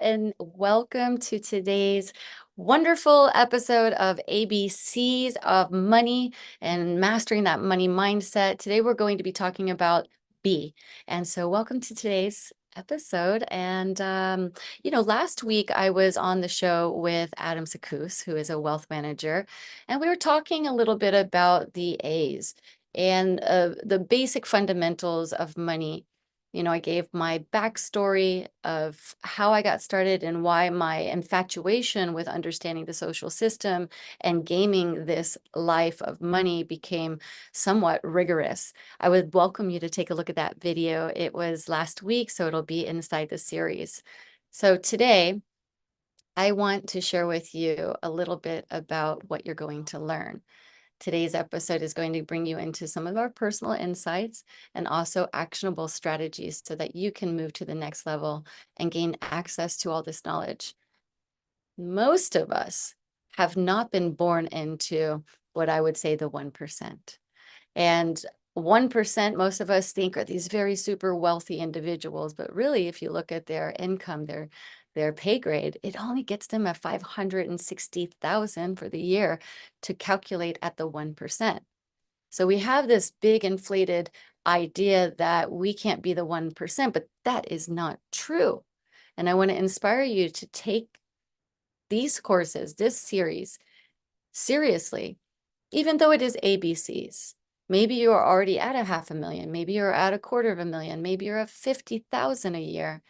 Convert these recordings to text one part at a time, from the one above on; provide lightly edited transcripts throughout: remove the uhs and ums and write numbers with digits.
And welcome to today's wonderful episode of ABCs of Money and Mastering That Money Mindset. Today we're going to be talking about B. And so welcome to today's episode. And, last week I was on the show with Adam Secousse, who is a wealth manager, and we were talking a little bit about the A's and the basic fundamentals of money. I gave my backstory of how I got started and why my infatuation with understanding the social system and gaming this life of money became somewhat rigorous. I would welcome you to take a look at that video. It was last week, so it'll be inside the series. So today, I want to share with you a little bit about what you're going to learn. Today's episode is going to bring you into some of our personal insights and also actionable strategies so that you can move to the next level and gain access to all this knowledge. Most of us have not been born into what I would say the 1%. And 1%, most of us think are these very super wealthy individuals, but really, if you look at their income, their pay grade, it only gets them at 560,000 for the year to calculate at the 1%. So we have this big inflated idea that we can't be the 1%, but that is not true. And I want to inspire you to take these courses, this series, seriously, even though it is ABCs. Maybe you are already at a $500,000. Maybe you're at $250,000. Maybe you're at 50,000 a year.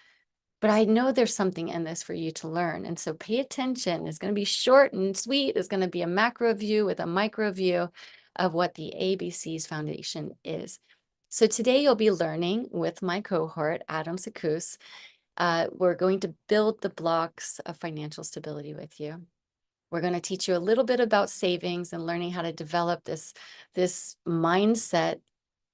But I know there's something in this for you to learn. And so pay attention. It's going to be short and sweet. It's going to be a macro view with a micro view of what the ABCs Foundation is. So today you'll be learning with my cohort, Adam Secousse. We're going to build the blocks of financial stability with you. We're going to teach you a little bit about savings and learning how to develop this mindset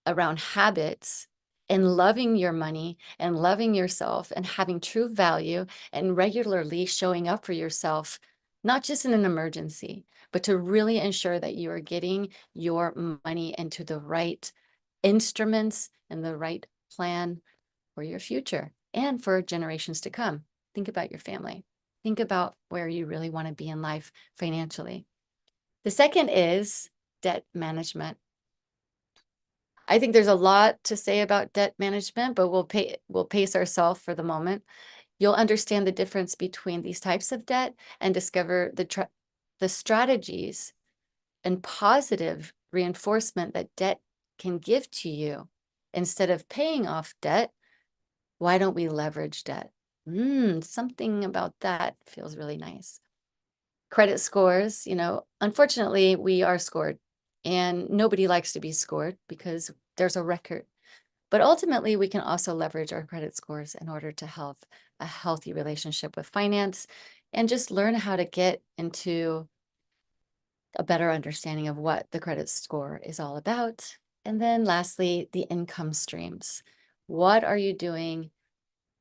around habits and loving your money and loving yourself and having true value and regularly showing up for yourself, not just in an emergency, but to really ensure that you are getting your money into the right instruments and the right plan for your future and for generations to come. Think about your family. Think about where you really want to be in life financially. The second is debt management. I think there's a lot to say about debt management, but we'll pace ourselves for the moment. You'll understand the difference between these types of debt and discover the strategies and positive reinforcement that debt can give to you. Instead of paying off debt, why don't we leverage debt? Something about that feels really nice. Credit scores, unfortunately, we are scored, and nobody likes to be scored because there's a record. But ultimately, we can also leverage our credit scores in order to have a healthy relationship with finance and just learn how to get into a better understanding of what the credit score is all about. And then lastly, the income streams. What are you doing?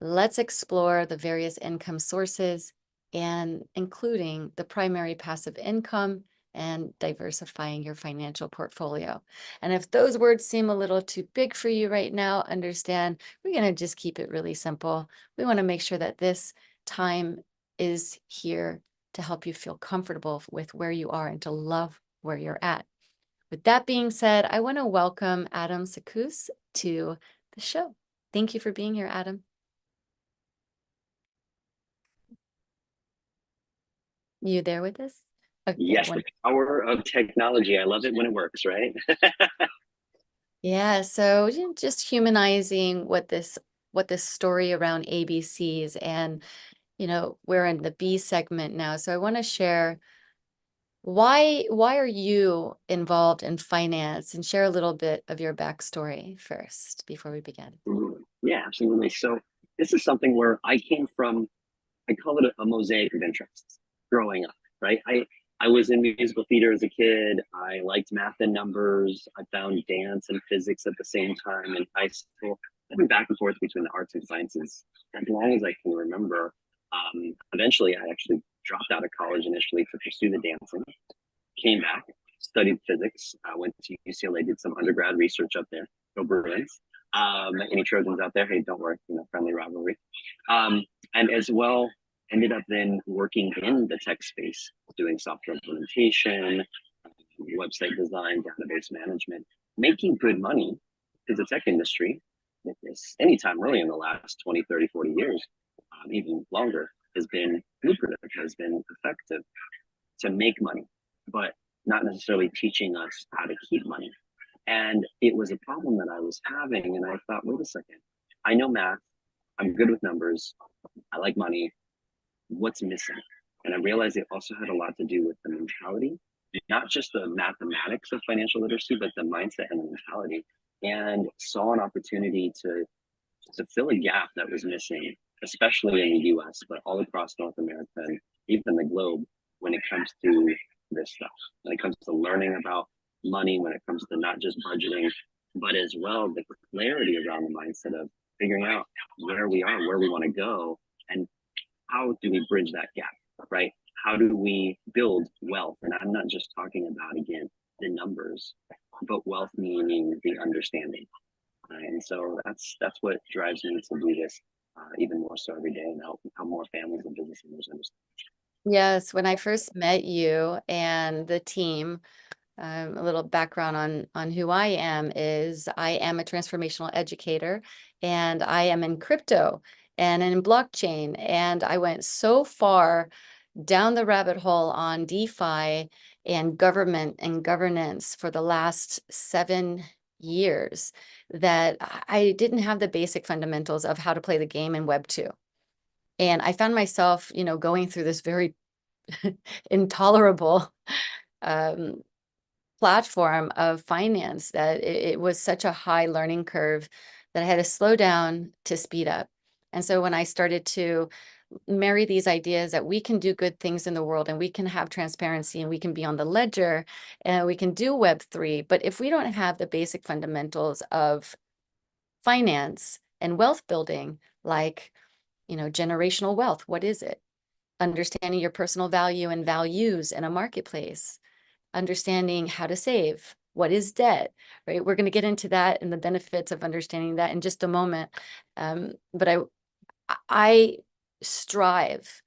Let's explore the various income sources and including the primary passive income and diversifying your financial portfolio. And if those words seem a little too big for you right now, understand we're going to just keep it really simple. We want to make sure that this time is here to help you feel comfortable with where you are and to love where you're at. With that being said, I want to welcome Adam Secousse to the show. Thank you for being here, Adam. You there with us? Okay, yes, the power of technology. I love it when it works, right? Yeah, so just humanizing what this story around ABCs, and we're in the B segment now. So I want to share why are you involved in finance, and share a little bit of your backstory first before we begin. Yeah, absolutely. So this is something where I came from, I call it a mosaic of interests growing up, right? I was in musical theater as a kid. I liked math and numbers. I found dance and physics at the same time in high school. I've been back and forth between the arts and sciences as long as I can remember. Eventually, I actually dropped out of college initially to pursue the dancing. Came back, studied physics, went to UCLA, did some undergrad research up there. Go Bruins. Any Trojans out there? Hey, don't worry, friendly rivalry. And as well, ended up then working in the tech space, doing software implementation, website design, database management, making good money because the tech industry, anytime really in the last 20, 30, 40 years, even longer, has been lucrative, has been effective to make money, but not necessarily teaching us how to keep money. And it was a problem that I was having. And I thought, wait a second, I know math, I'm good with numbers, I like money. What's missing? And I realized it also had a lot to do with the mentality, not just the mathematics of financial literacy, but the mindset and the mentality. And saw an opportunity to fill a gap that was missing, especially in the US, but all across North America and even the globe when it comes to this stuff, when it comes to learning about money, when it comes to not just budgeting, but as well the clarity around the mindset of figuring out where we are, where we want to go, and how do we bridge that gap, right? How do we build wealth? And I'm not just talking about, again, the numbers, but wealth meaning the understanding. And so that's what drives me to do this even more so every day, and help more families and business owners understand. Yes, when I first met you and the team, a little background on who I am is I am a transformational educator, and I am in crypto and in blockchain. And I went so far down the rabbit hole on DeFi and government and governance for the last 7 years that I didn't have the basic fundamentals of how to play the game in Web 2. And I found myself, going through this very intolerable um, platform of finance that it was such a high learning curve that I had to slow down to speed up. And so when I started to marry these ideas that we can do good things in the world and we can have transparency and we can be on the ledger and we can do Web3, but if we don't have the basic fundamentals of finance and wealth building, like, generational wealth, what is it? Understanding your personal value and values in a marketplace, understanding how to save, what is debt, right? We're going to get into that and the benefits of understanding that in just a moment. But I strive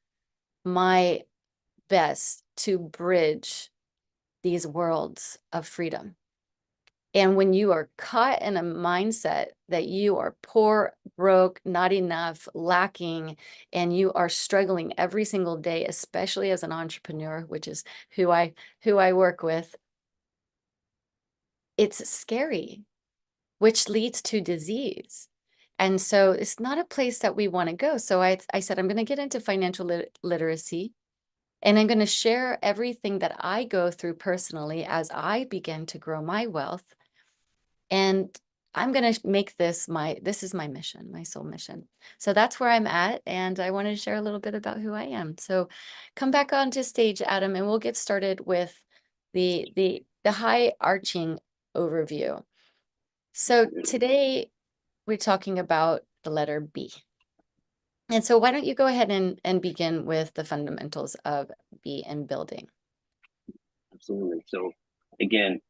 my best to bridge these worlds of freedom. And when you are caught in a mindset that you are poor, broke, not enough, lacking, and you are struggling every single day, especially as an entrepreneur, which is who I work with, it's scary, which leads to disease. And so it's not a place that we want to go. So I said, I'm going to get into financial literacy, and I'm going to share everything that I go through personally as I begin to grow my wealth. And I'm going to make this is my mission, my soul mission. So that's where I'm at. And I wanted to share a little bit about who I am. So come back onto stage, Adam, and we'll get started with the high arching overview. So today we're talking about the letter B. And so why don't you go ahead and begin with the fundamentals of B and building? Absolutely. So again,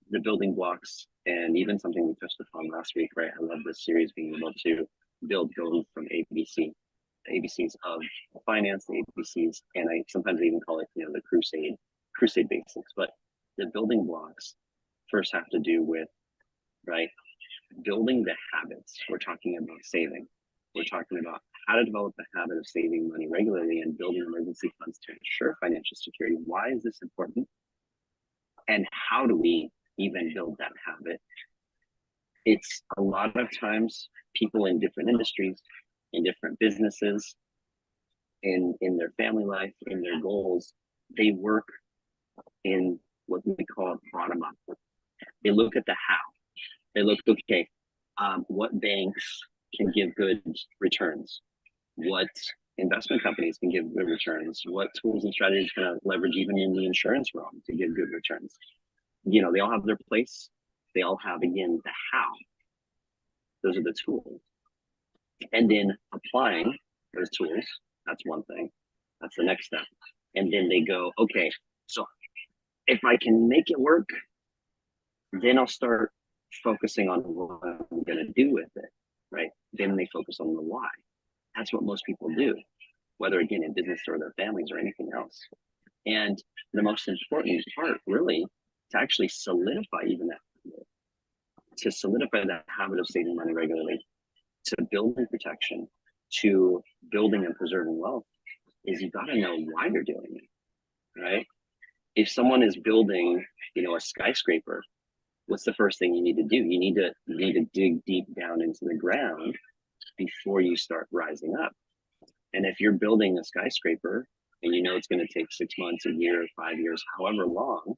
the building blocks, and even something we touched upon last week, right? I love this series being able to build going from ABC, the ABCs of finance, the ABCs, and I sometimes even call it, the crusade basics. But the building blocks first have to do with, right, building the habits. We're talking about saving. We're talking about how to develop the habit of saving money regularly and building emergency funds to ensure financial security. Why is this important? And how do we even build that habit? It's a lot of times people in different industries, in different businesses, in their family life, in their goals, they work in what we call bottom up. They look at the how. They look, okay, what banks can give good returns? What investment companies can give good returns? What tools and strategies can I leverage even in the insurance realm to give good returns? They all have their place. They all have, again, the how. Those are the tools. And then applying those tools, that's one thing. That's the next step. And then they go, okay, so if I can make it work, then I'll start focusing on what I'm going to do with it, right? Then they focus on the why. That's what most people do. whether again in business or their families or anything else. And the most important part, really, to actually solidify even that, to solidify that habit of saving money regularly, to building protection, to building and preserving wealth, is you got to know why you're doing it, right? If someone is building, a skyscraper, what's the first thing you need to do? You need to dig deep down into the ground before you start rising up. And if you're building a skyscraper and you know it's going to take 6 months, a year, 5 years, however long,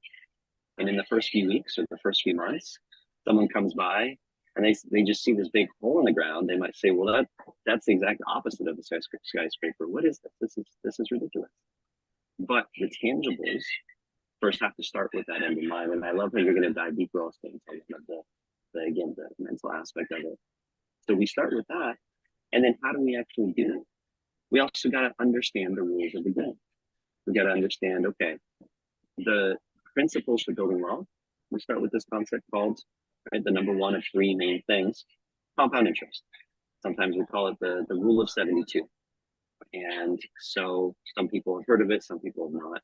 and in the first few weeks or the first few months, someone comes by and they just see this big hole in the ground, they might say, well, that's the exact opposite of the skyscraper. What is this? This is ridiculous. But the tangibles first have to start with that end in mind. And I love how you're going to dive deeper also into the mental aspect of it. So we start with that. And then how do we actually do it? We also got to understand the rules of the game. We got to understand, okay, the principles for building wealth. We start with this concept called, right, the number one of three main things, compound interest. Sometimes we call it the rule of 72. And so some people have heard of it, some people have not.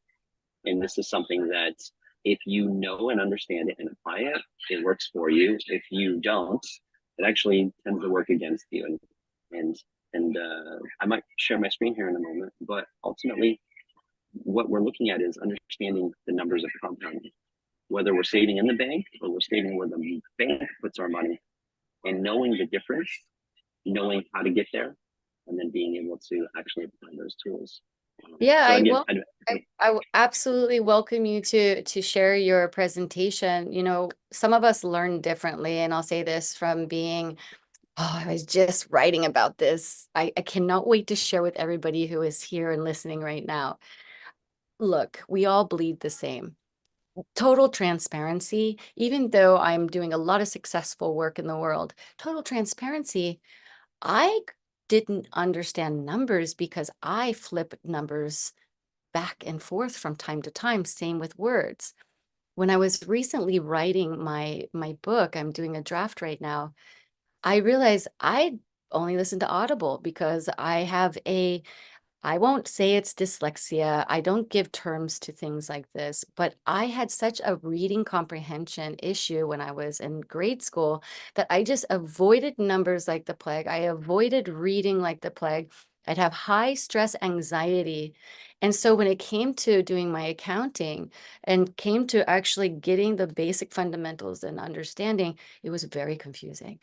And this is something that if you know and understand it and apply it, it works for you. If you don't, it actually tends to work against you. And I might share my screen here in a moment, but ultimately what we're looking at is understanding the numbers of compounding, whether we're saving in the bank or we're saving where the bank puts our money, and knowing the difference, knowing how to get there, and then being able to actually apply those tools. Yeah, So I again, will. I absolutely welcome you to share your presentation. Some of us learn differently, and I'll say this from being, I was just writing about this. I cannot wait to share with everybody who is here and listening right now. Look, we all bleed the same. Total transparency, even though I'm doing a lot of successful work in the world, total transparency, I didn't understand numbers because I flip numbers back and forth from time to time, same with words. When I was recently writing my book, I'm doing a draft right now, I realized I only listen to Audible because I won't say it's dyslexia. I don't give terms to things like this, but I had such a reading comprehension issue when I was in grade school that I just avoided numbers like the plague. I avoided reading like the plague. I'd have high stress anxiety. And so when it came to doing my accounting and came to actually getting the basic fundamentals and understanding, it was very confusing.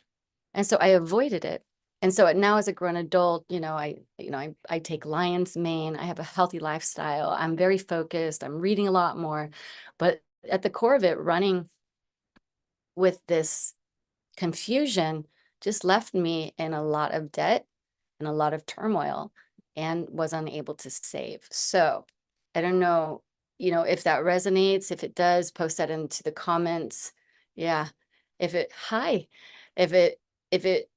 And so I avoided it. And so now as a grown adult, I take lion's mane. I have a healthy lifestyle. I'm very focused. I'm reading a lot more. But at the core of it, running with this confusion just left me in a lot of debt and a lot of turmoil and was unable to save. So I don't know, if that resonates. If it does, post that into the comments. Yeah. Hi. If it, if it,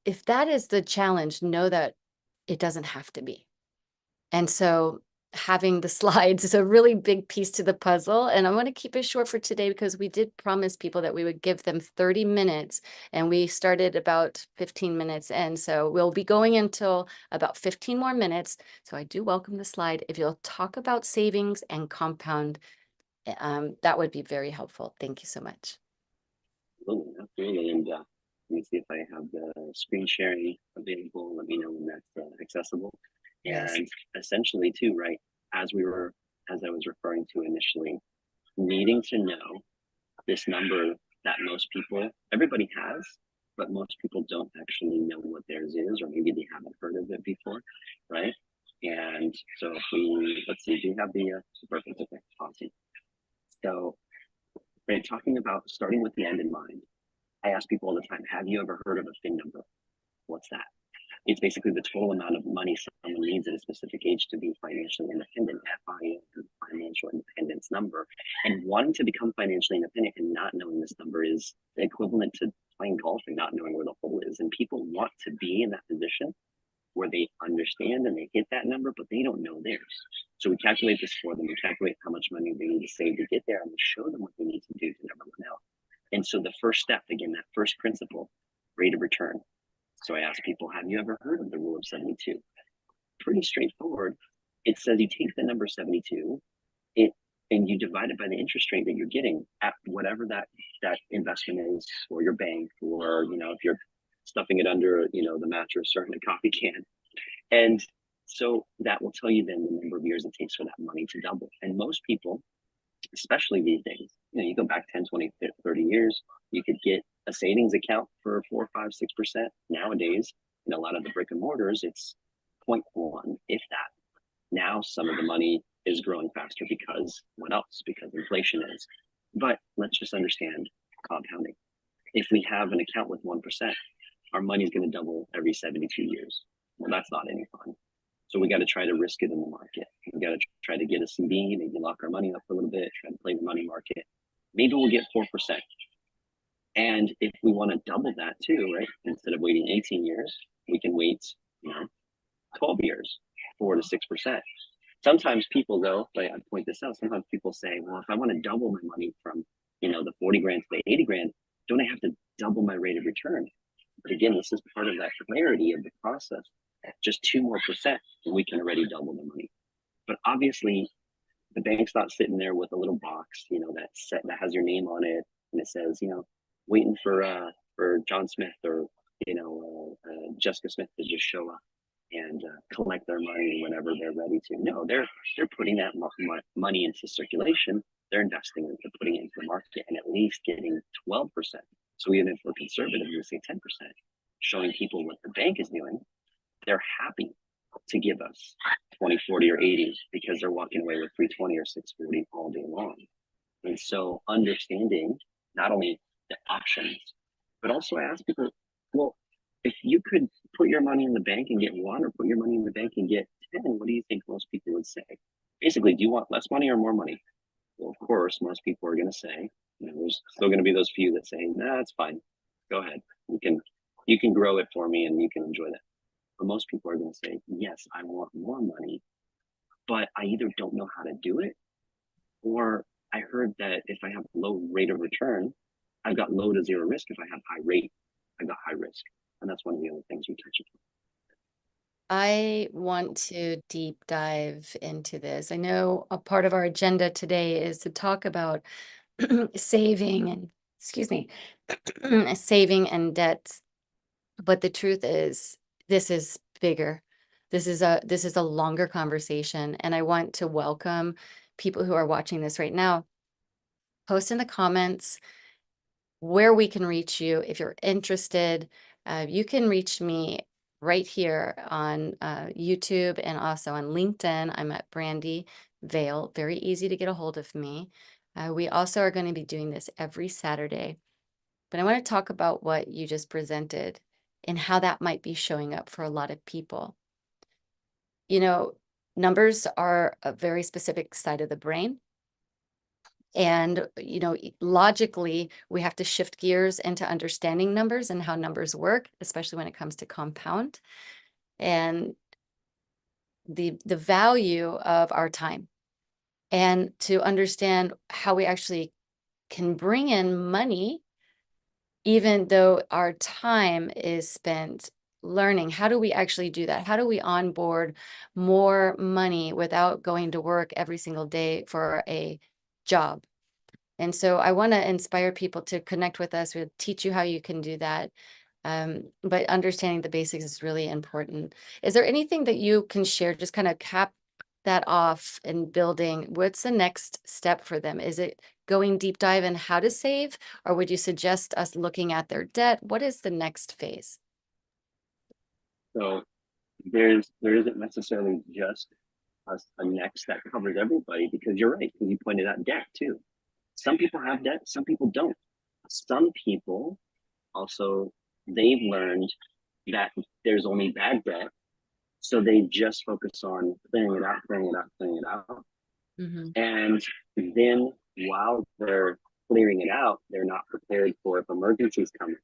if that is the challenge, know that it doesn't have to be. And so having the slides is a really big piece to the puzzle. And I want to keep it short for today because we did promise people that we would give them 30 minutes and we started about 15 minutes in. So we'll be going until about 15 more minutes. So I do welcome the slide. If you'll talk about savings and compound, that would be very helpful. Thank you so much. absolutely. And let me see if I have the screen sharing available. Let me know when that's accessible. Yes. And essentially, too, right, as I was referring to initially, needing to know this number that everybody has, but most people don't actually know what theirs is, or maybe they haven't heard of it before, right? And so let's see, do you have the perfect, okay, awesome. So, right, talking about starting with the end in mind, I ask people all the time, have you ever heard of a FIN number? What's that? It's basically the total amount of money someone needs at a specific age to be financially independent, FIN, financial independence number. And wanting to become financially independent and not knowing this number is equivalent to playing golf and not knowing where the hole is. And people want to be in that position where they understand and they hit that number, but they don't know theirs. So we calculate this for them. We calculate how much money they need to save to get there, and we show them what they need to do to never run out. And so the first step, again, that first principle, rate of return. So I ask people, have you ever heard of the rule of 72? pretty straightforward. It says you take the number 72, it and you divide it by the interest rate that you're getting at whatever that investment is, or your bank, or if you're stuffing it under the mattress or in a coffee can. And so that will tell you then the number of years it takes for that money to double. And most people, especially these days, you go back 10, 20, 30 years, you could get a savings account for 4, 5, 6%. Nowadays, in a lot of the brick and mortars, it's 0.1, if that. Now some of the money is growing faster because what else? Because inflation is. But let's just understand compounding. If we have an account with 1%, our money is going to double every 72 years. Well, that's not any fun. So we got to try to risk it in the market. We got to try to get a CD, maybe lock our money up for a little bit, try to play the money market. Maybe we'll get 4%. And if we want to double that too, right? Instead of waiting 18 years, we can wait, 12 years, 4 to 6%. Sometimes people, though, like I point this out, sometimes people say, well, if I want to double my money from, the 40 grand to the 80 grand, don't I have to double my rate of return? But again, this is part of that clarity of the process. Just 2 more percent, and we can already double the money. But obviously, the bank's not sitting there with a little box, that has your name on it, and it says, waiting for John Smith or Jessica Smith to just show up and collect their money whenever they're ready to. No, they're putting that money into circulation. They're investing into putting it into the market and at least getting 12%. So even if we're conservative, we say 10%, showing people what the bank is doing. They're happy to give us 20, 40, or 80 because they're walking away with 320 or 640 all day long. And so understanding not only the options, but also I ask people, well, if you could put your money in the bank and get 1, or put your money in the bank and get 10, what do you think most people would say? Basically, do you want less money or more money? Well, of course, most people are going to say, there's still going to be those few that say, nah, it's fine. Go ahead. You can grow it for me and you can enjoy that. But most people are going to say, yes, I want more money, but I either don't know how to do it, or I heard that if I have low rate of return, I've got low to zero risk. If I have high rate, I've got high risk. And that's one of the other things we touch upon. I want to deep dive into this. I know a part of our agenda today is to talk about saving and, excuse me, saving and debts. But the truth is, this is bigger. This is a longer conversation, and I want to welcome people who are watching this right now. Post in the comments where we can reach you. If you're interested, you can reach me right here on YouTube and also on LinkedIn. I'm at Brandi Veil. Very easy to get a hold of me. We also are going to be doing this every Saturday. But I want to talk about what you just presented and how that might be showing up for a lot of people. Numbers are a very specific side of the brain. And, logically, we have to shift gears into understanding numbers and how numbers work, especially when it comes to compound and the value of our time, and to understand how we actually can bring in money, even though our time is spent learning. How do we actually do that? How do we onboard more money without going to work every single day for a job? And so I want to inspire people to connect with us. We'll teach you how you can do that. But understanding the basics is really important. Is there anything that you can share, just kind of cap that off and building? What's the next step for them? Is it going deep dive in how to save, or would you suggest us looking at their debt? What is the next phase? So there isn't necessarily just a next that covers everybody, because you're right, because you pointed out debt too. Some people have debt, some people don't. Some people also, they've learned that there's only bad debt, so they just focus on clearing it out, clearing it out, clearing it out. Mm-hmm. And then while they're clearing it out, they're not prepared for if emergencies come.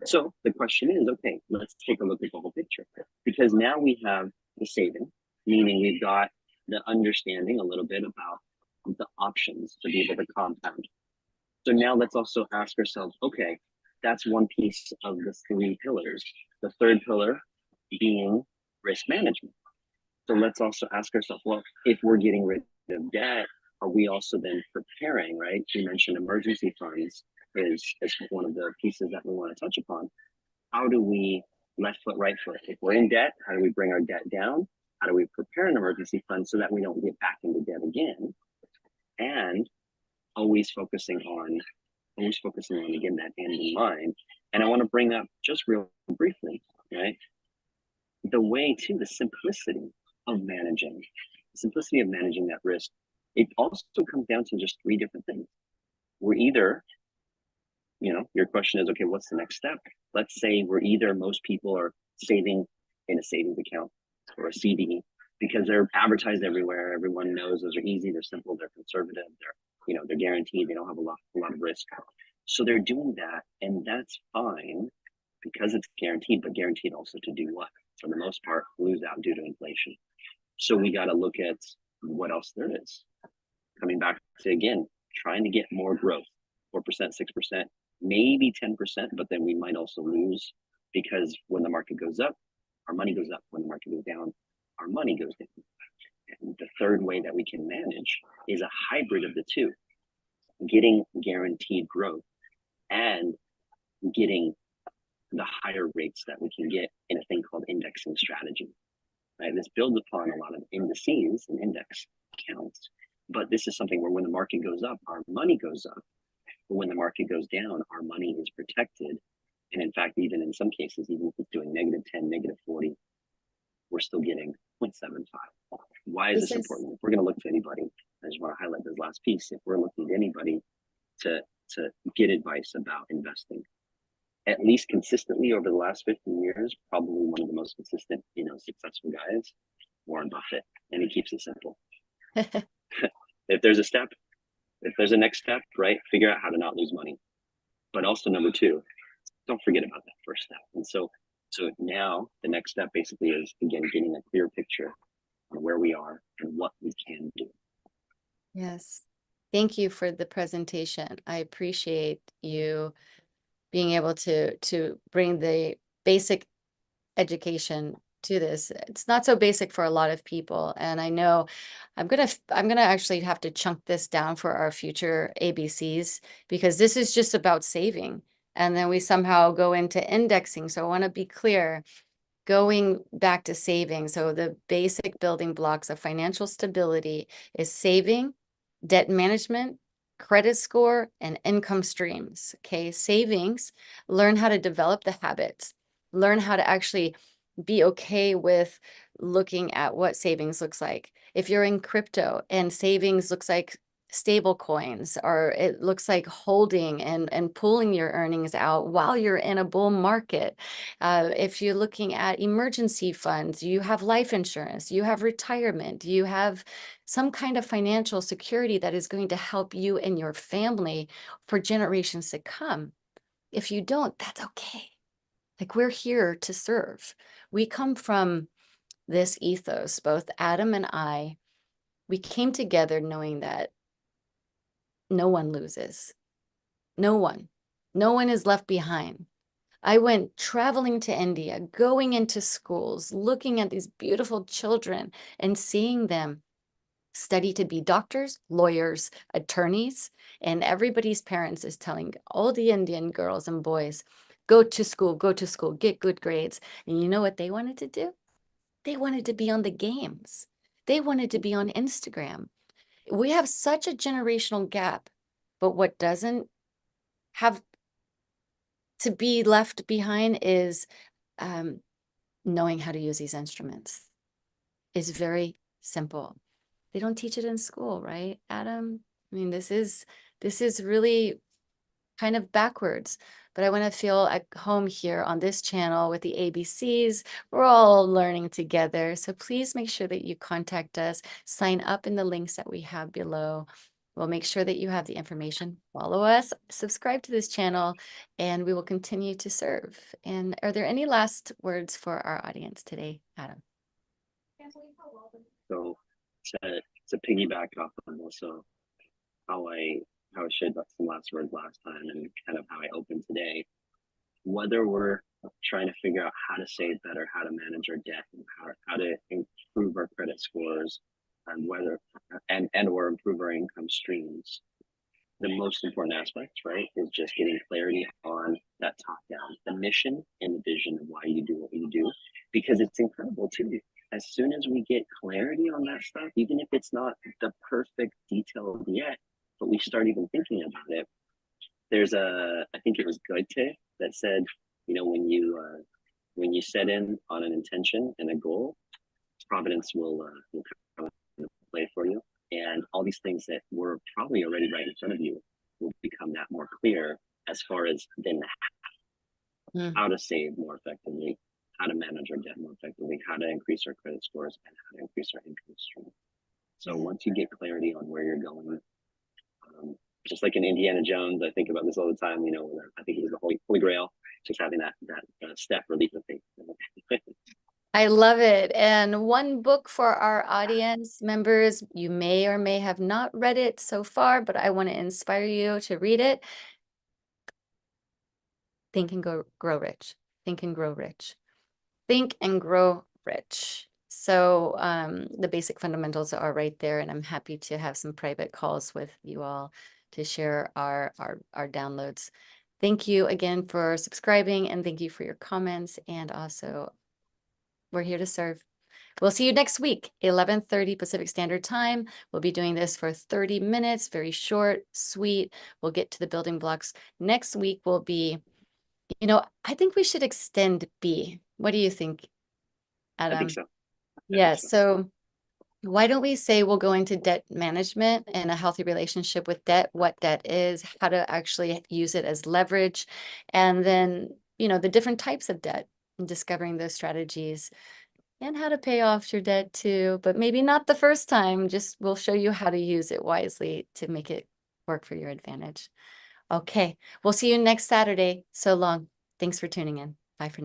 So the question is, okay, let's take a look at the whole picture. Because now we have the saving, meaning we've got the understanding a little bit about the options to be able to compound. So now let's also ask ourselves, okay, that's one piece of the 3 pillars. The third pillar being risk management. So let's also ask ourselves, well, if we're getting rid of debt, are we also then preparing, right? You mentioned emergency funds is one of the pieces that we want to touch upon. How do we left foot, right foot? If we're in debt, how do we bring our debt down? How do we prepare an emergency fund so that we don't get back into debt again? And always focusing on again that end in mind. And I want to bring up just real briefly, right? The simplicity of managing that risk. It also comes down to just three different things. We're either, your question is, okay, what's the next step? Let's say most people are saving in a savings account or a CD because they're advertised everywhere. Everyone knows those are easy, they're simple, they're conservative, they're guaranteed, they don't have a lot of risk. So they're doing that, and that's fine because it's guaranteed, but guaranteed also to do what? For the most part, lose out due to inflation. So we got to look at what else there is. Coming back to, again, trying to get more growth, 4%, 6%, maybe 10%, but then we might also lose because when the market goes up, our money goes up. When the market goes down, our money goes down. And the third way that we can manage is a hybrid of the two, getting guaranteed growth and getting the higher rates that we can get in a thing called indexing strategy. Right? This builds upon a lot of indices and index accounts, but this is something where when the market goes up, our money goes up. But when the market goes down, our money is protected. And in fact, even in some cases, even if it's doing -10, -40, we're still getting 0.75. Why is this important? If we're going to look to anybody, I just want to highlight this last piece. If we're looking at anybody to get advice about investing, at least consistently over the last 15 years, probably one of the most consistent, successful guys, Warren Buffett, and he keeps it simple. If there's a next step, right, figure out how to not lose money. But also number two, don't forget about that first step. And so now the next step basically is, again, getting a clear picture on where we are and what we can do. Yes. Thank you for the presentation. I appreciate you being able to bring the basic education to this. It's not so basic for a lot of people, and I know I'm gonna actually have to chunk this down for our future ABCs, because this is just about saving, and then we somehow go into indexing. So I want to be clear, going back to saving. So the basic building blocks of financial stability is saving, debt management, credit score, and income streams. Okay, savings, learn how to develop the habits, learn how to actually be okay with looking at what savings looks like. If you're in crypto and savings looks like stable coins, or it looks like holding and pulling your earnings out while you're in a bull market. If you're looking at emergency funds, you have life insurance, you have retirement, you have some kind of financial security that is going to help you and your family for generations to come. If you don't, that's okay. Like, we're here to serve. We come from this ethos, both Adam and I. We came together knowing that no one loses. No one. No one is left behind. I went traveling to India, going into schools, looking at these beautiful children and seeing them study to be doctors, lawyers, attorneys, and everybody's parents is telling all the Indian girls and boys, go to school, get good grades. And you know what they wanted to do? They wanted to be on the games. They wanted to be on Instagram. We have such a generational gap, but what doesn't have to be left behind is knowing how to use these instruments. Is very simple. They don't teach it in school, right, Adam? I mean, this is really kind of backwards, but I want to feel at home here on this channel with the ABCs. We're all learning together. So please make sure that you contact us, sign up in the links that we have below. We'll make sure that you have the information. Follow us, subscribe to this channel, and we will continue to serve. And are there any last words for our audience today, Adam? So to piggyback off of also how I shared some last words last time and kind of how I opened today, whether we're trying to figure out how to save better, how to manage our debt, and how to improve our credit scores, and whether and or improve our income streams. The most important aspect, right, is just getting clarity on that top down, the mission and the vision of why you do what you do, because it's incredible too. As soon as we get clarity on that stuff, even if it's not the perfect detail yet, but we start even thinking about it. There's I think it was Goethe that said, when you set in on an intention and a goal, providence will come into play for you, and all these things that were probably already right in front of you will become that more clear as far as then how to save more effectively, how to manage our debt more effectively, how to increase our credit scores, and how to increase our income stream. So once you get clarity on where you're going, just like in Indiana Jones, I think about this all the time. I think it was the Holy Grail, just having that step relief of faith. I love it. And one book for our audience members, you may or may have not read it so far, but I want to inspire you to read it. Think and Grow Rich. Think and Grow Rich. Think and Grow Rich. So the basic fundamentals are right there, and I'm happy to have some private calls with you all to share our downloads. Thank you again for subscribing, and thank you for your comments. And also, we're here to serve. We'll see you next week, 11:30 Pacific Standard Time. We'll be doing this for 30 minutes, very short, sweet. We'll get to the building blocks. Next week will be, I think we should extend B. What do you think, Adam? I think so. Yes. So why don't we say we'll go into debt management and a healthy relationship with debt, what debt is, how to actually use it as leverage, and then, the different types of debt and discovering those strategies and how to pay off your debt too, but maybe not the first time. Just we'll show you how to use it wisely to make it work for your advantage. Okay. We'll see you next Saturday. So long. Thanks for tuning in. Bye for now.